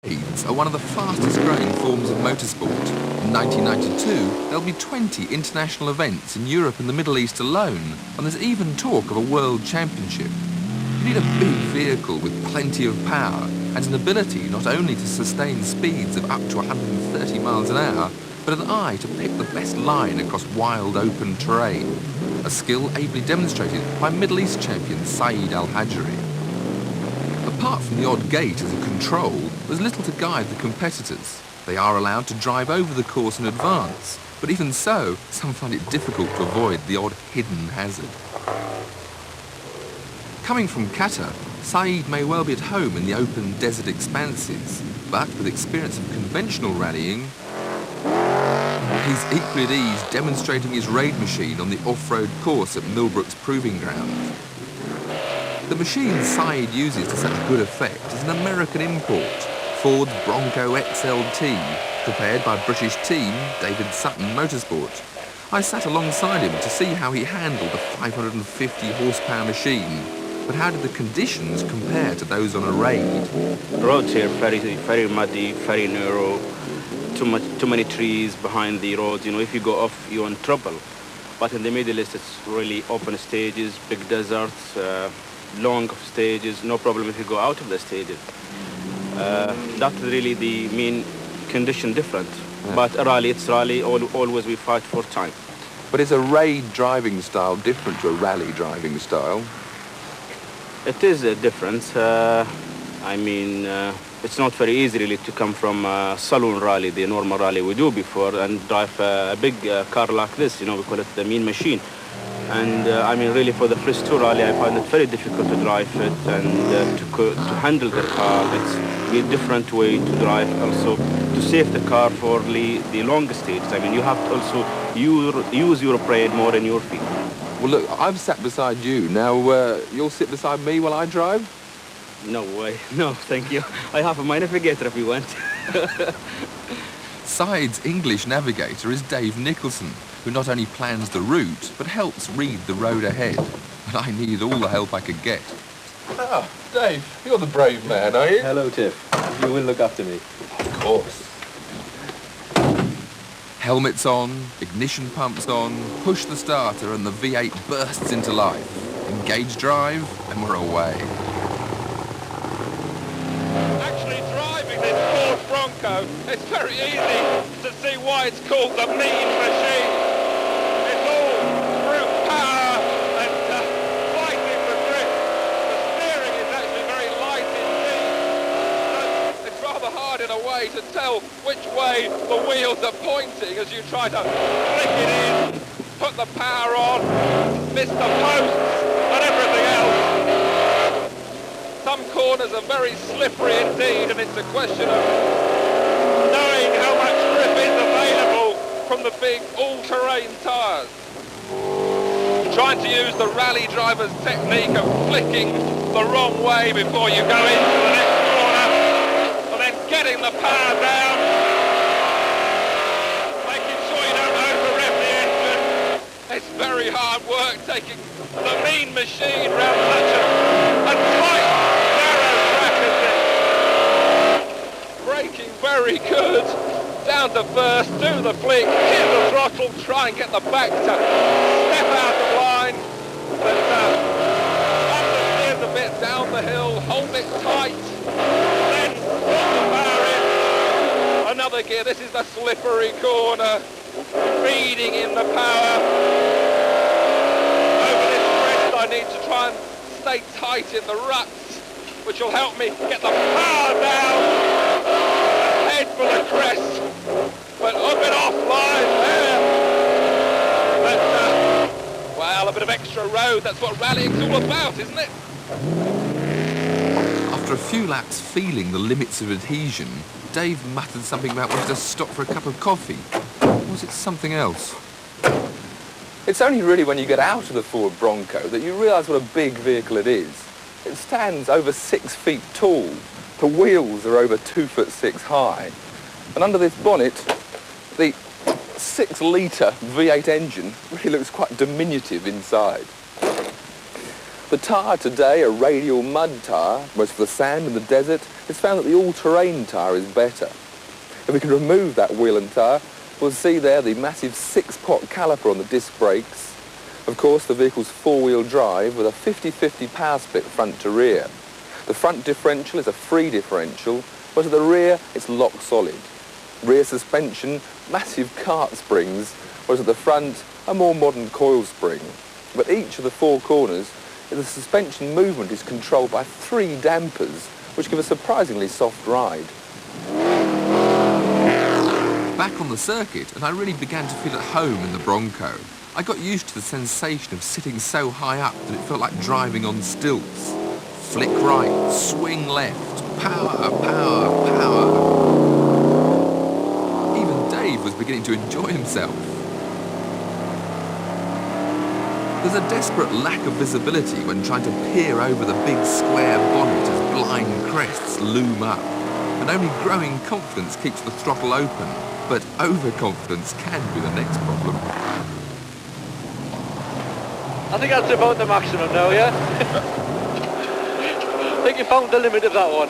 Blades are one of the fastest growing forms of motorsport. In 1992, there'll be 20 international events in Europe and the Middle East alone, and there's even talk of a world championship. You need a big vehicle with plenty of power and an ability not only to sustain speeds of up to 130 miles an hour, but an eye to pick the best line across wild open terrain, a skill ably demonstrated by Middle East champion Saeed Al Hajri. Apart from the odd gate as a control, there's little to guide the competitors. They are allowed to drive over the course in advance, but even so, some find it difficult to avoid the odd hidden hazard. Coming from Qatar, Saeed may well be at home in the open desert expanses, but with experience of conventional rallying, he's equally at ease demonstrating his raid machine on the off-road course at Millbrook's Proving Ground. The machine Saeed uses to such good effect is an American import, Ford Bronco XLT, prepared by British team David Sutton Motorsport. I sat alongside him to see how he handled a 550 horsepower machine, but how did the conditions compare to those on a raid? The roads here very muddy, very narrow, too many trees behind the roads. You know, if you go off, you're in trouble. But in the Middle East, it's really open stages, big deserts, long stages, no problem if you go out of the stages. That's really the main condition different. Yeah. But a rally, it's rally, always we fight for time. But is a raid driving style different to a rally driving style? It is a difference. It's not very easy really to come from a saloon rally, the normal rally we do before, and drive a big car like this, you know, we call it the mean machine. And really for the first two rally, I find it very difficult to drive it and to handle the car. It's a different way to drive, also to save the car for the longest stages. I mean, you have to also use your brain more than your feet. Well, look, I'm sat beside you. Now, you'll sit beside me while I drive? No way. No, thank you. I have a my navigator if you want. Saeed's English navigator is Dave Nicholson, who not only plans the route, but helps read the road ahead. And I needed all the help I could get. Ah, Dave, you're the brave man, are you? Hello, Tiff. You will look after me. Of course. Helmets on, ignition pumps on, push the starter and the V8 bursts into life. Engage drive, and we're away. Actually driving this Ford Bronco, it's very easy to see why it's called the mean machine. It's all brute power and fighting for grip. The steering is actually very light indeed. So it's rather hard in a way to tell which way the wheels are pointing as you try to flick it in, put the power on, miss the posts and everything else. Some corners are very slippery indeed, and it's a question of knowing how much grip is available from the big all-terrain tyres. Trying to use the rally driver's technique of flicking the wrong way before you go into the next corner, and then getting the power down, making sure you don't over-rev the engine. It's very hard work taking the mean machine round such a tight, braking very good, down to first, do the flick, hit the throttle, try and get the back to step out of line, but understeers a bit down the hill, hold it tight, then put the power in, another gear, this is the slippery corner, feeding in the power, over this crest I need to try and stay tight in the ruts, which will help me get the power down, head for the crest, but a bit offline there. But, well, a bit of extra road, that's what rallying's all about, isn't it? After a few laps feeling the limits of adhesion, Dave muttered something about wanting to stop for a cup of coffee. Or was it something else? It's only really when you get out of the Ford Bronco that you realise what a big vehicle it is. It stands over 6 feet tall. The wheels are over 2'6" high. And under this bonnet, the 6-litre V8 engine really looks quite diminutive inside. The tyre today, a radial mud tyre, most for the sand and the desert, it's found that the all-terrain tyre is better. If we can remove that wheel and tyre, we'll see there the massive 6-pot caliper on the disc brakes. Of course, the vehicle's four-wheel drive with a 50-50 power split front to rear. The front differential is a free differential, whereas at the rear, it's lock solid. Rear suspension, massive kart springs, whereas at the front, a more modern coil spring. But each of the four corners, the suspension movement is controlled by 3 dampers, which give a surprisingly soft ride. Back on the circuit, and I really began to feel at home in the Bronco. I got used to the sensation of sitting so high up that it felt like driving on stilts. Flick right, swing left, power, power, power. Even Dave was beginning to enjoy himself. There's a desperate lack of visibility when trying to peer over the big square bonnet as blind crests loom up. And only growing confidence keeps the throttle open, but overconfidence can be the next problem. I think that's about the maximum now, yeah? I think you found the limit of that one.